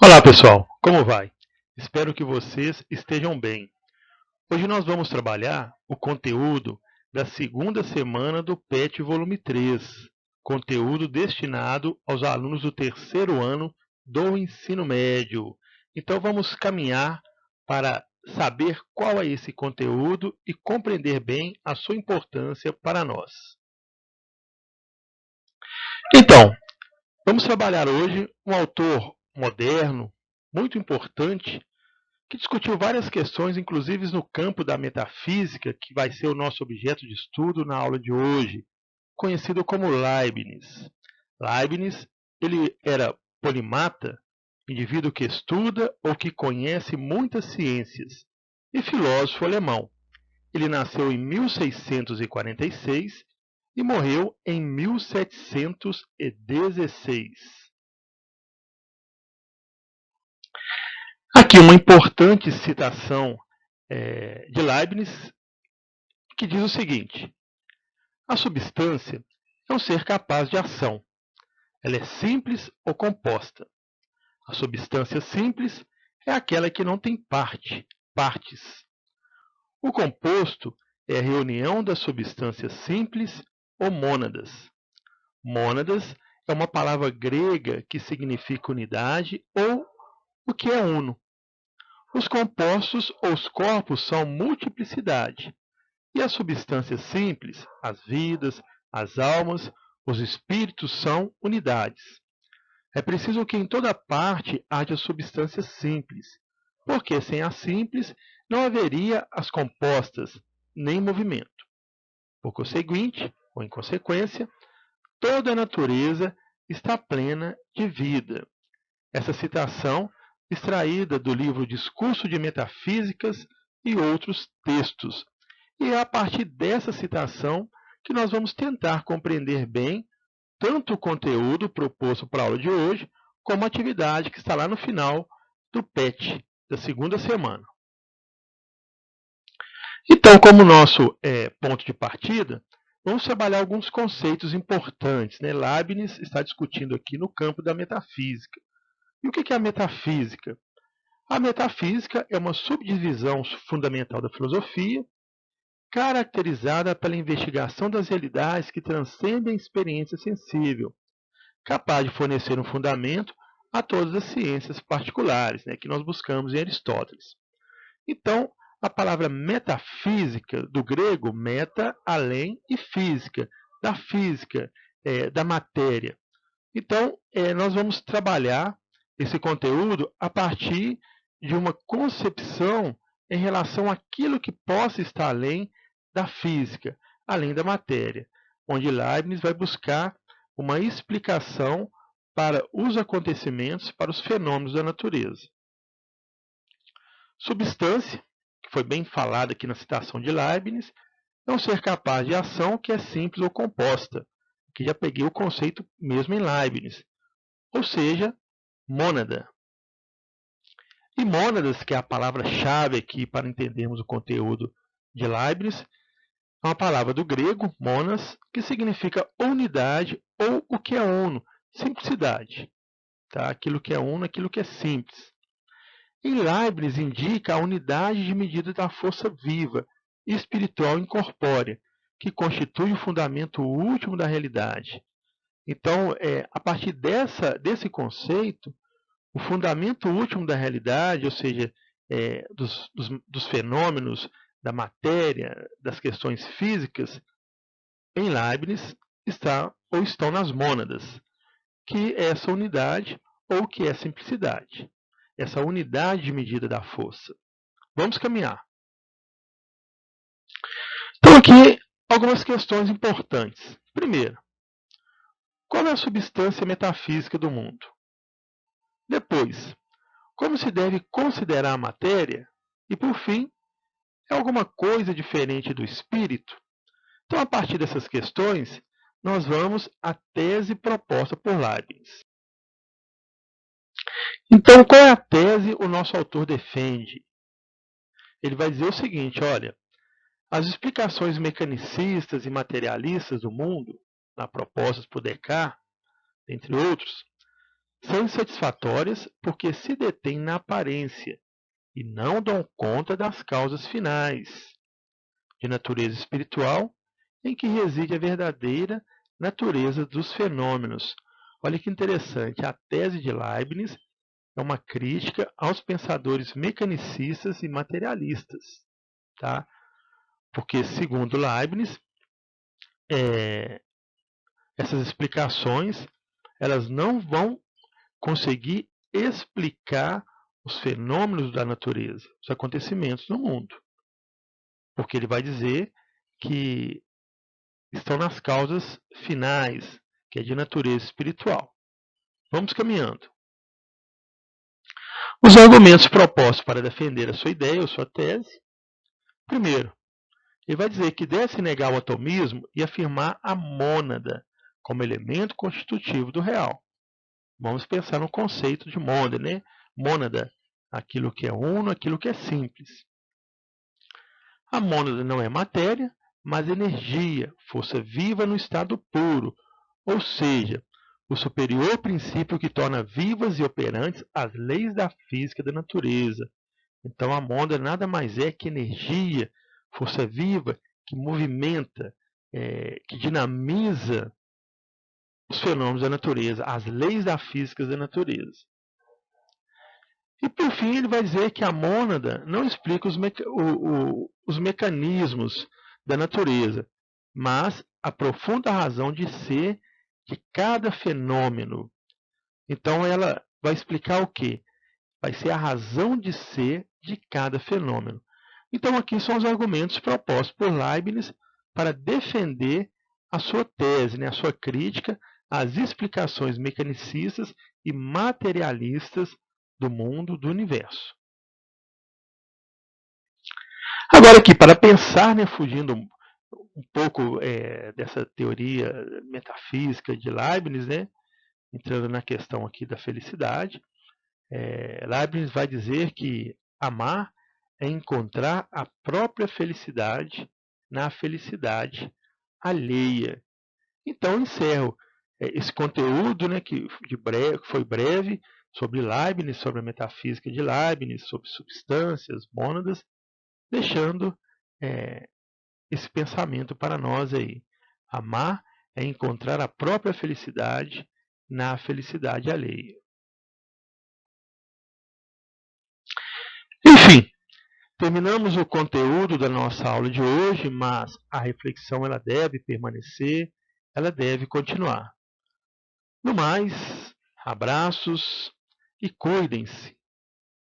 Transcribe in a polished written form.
Olá pessoal, como vai? Espero que vocês estejam bem. Hoje nós vamos trabalhar o conteúdo da segunda semana do PET Volume 3, conteúdo destinado aos alunos do terceiro ano do ensino médio. Então vamos caminhar para saber qual é esse conteúdo e compreender bem a sua importância para nós. Então, vamos trabalhar hoje um autor moderno, muito importante, que discutiu várias questões, inclusive no campo da metafísica, que vai ser o nosso objeto de estudo na aula de hoje, conhecido como Leibniz. Leibniz, ele era polimata, indivíduo que estuda ou que conhece muitas ciências, e filósofo alemão. Ele nasceu em 1646 e morreu em 1716. Aqui uma importante citação de Leibniz, que diz o seguinte: a substância é um ser capaz de ação. Ela é simples ou composta. A substância simples é aquela que não tem partes. O composto é a reunião das substâncias simples ou mônadas. Mônadas é uma palavra grega que significa unidade ou o que é uno. Os compostos ou os corpos são multiplicidade. E as substâncias simples, as vidas, as almas, os espíritos são unidades. É preciso que em toda parte haja substâncias simples, porque sem as simples não haveria as compostas, nem movimento. Por conseguinte, ou em consequência, toda a natureza está plena de vida. Essa citação, extraída do livro Discurso de Metafísicas e outros textos. E é a partir dessa citação que nós vamos tentar compreender bem tanto o conteúdo proposto para a aula de hoje, como a atividade que está lá no final do PET, da segunda semana. Então, como nosso ponto de partida, vamos trabalhar alguns conceitos importantes. Leibniz está discutindo aqui no campo da metafísica. E o que é a metafísica? A metafísica é uma subdivisão fundamental da filosofia, caracterizada pela investigação das realidades que transcendem a experiência sensível, capaz de fornecer um fundamento a todas as ciências particulares, que nós buscamos em Aristóteles. Então, a palavra metafísica, do grego, meta, além, e física, da física, da matéria. Então, nós vamos trabalhar esse conteúdo a partir de uma concepção em relação àquilo que possa estar além da física, além da matéria, onde Leibniz vai buscar uma explicação para os acontecimentos, para os fenômenos da natureza. Substância, que foi bem falada aqui na citação de Leibniz, é um ser capaz de ação que é simples ou composta, que já peguei o conceito mesmo em Leibniz, ou seja, mônada. E mônadas, que é a palavra-chave aqui para entendermos o conteúdo de Leibniz, é uma palavra do grego, monas, que significa unidade ou o que é uno, simplicidade. Tá? Aquilo que é uno, aquilo que é simples. E Leibniz indica a unidade de medida da força viva, espiritual e incorpórea, que constitui o fundamento último da realidade. Então, a partir desse conceito, o fundamento último da realidade, ou seja, dos fenômenos, da matéria, das questões físicas, em Leibniz estão nas mônadas, que é essa unidade ou que é simplicidade, essa unidade de medida da força. Vamos caminhar. Então aqui algumas questões importantes. Primeiro, qual é a substância metafísica do mundo? Depois, como se deve considerar a matéria? E por fim, é alguma coisa diferente do espírito? Então, a partir dessas questões, nós vamos à tese proposta por Leibniz. Então, qual é a tese que o nosso autor defende? Ele vai dizer o seguinte, olha, as explicações mecanicistas e materialistas do mundo, propostas por Descartes, entre outros, são insatisfatórias porque se detêm na aparência e não dão conta das causas finais, de natureza espiritual, em que reside a verdadeira natureza dos fenômenos. Olha que interessante, a tese de Leibniz é uma crítica aos pensadores mecanicistas e materialistas, tá? Porque, segundo Leibniz, essas explicações elas não vão conseguir explicar os fenômenos da natureza, os acontecimentos no mundo. Porque ele vai dizer que estão nas causas finais, que é de natureza espiritual. Vamos caminhando. Os argumentos propostos para defender a sua ideia ou sua tese. Primeiro, ele vai dizer que deve-se negar o atomismo e afirmar a mônada como elemento constitutivo do real. Vamos pensar no conceito de mônada, né? Mônada, aquilo que é uno, aquilo que é simples. A mônada não é matéria, mas energia, força viva no estado puro, ou seja, o superior princípio que torna vivas e operantes as leis da física da natureza. Então a mônada nada mais é que energia, força viva, que movimenta, que dinamiza os fenômenos da natureza, as leis da física da natureza. E por fim ele vai dizer que a mônada não explica os mecanismos da natureza, mas a profunda razão de ser de cada fenômeno. Então ela vai explicar o quê? Vai ser a razão de ser de cada fenômeno. Então aqui são os argumentos propostos por Leibniz para defender a sua tese, né, a sua crítica às explicações mecanicistas e materialistas do mundo, do universo. Agora aqui, para pensar, né, fugindo um pouco dessa teoria metafísica de Leibniz, né, entrando na questão aqui da felicidade, Leibniz vai dizer que amar é encontrar a própria felicidade na felicidade alheia. Então, encerro esse conteúdo, né, que foi breve, sobre Leibniz, sobre a metafísica de Leibniz, sobre substâncias, mônadas, deixando esse pensamento para nós aí. Amar é encontrar a própria felicidade na felicidade alheia. Enfim, terminamos o conteúdo da nossa aula de hoje, mas a reflexão ela deve permanecer, ela deve continuar. No mais, abraços e cuidem-se.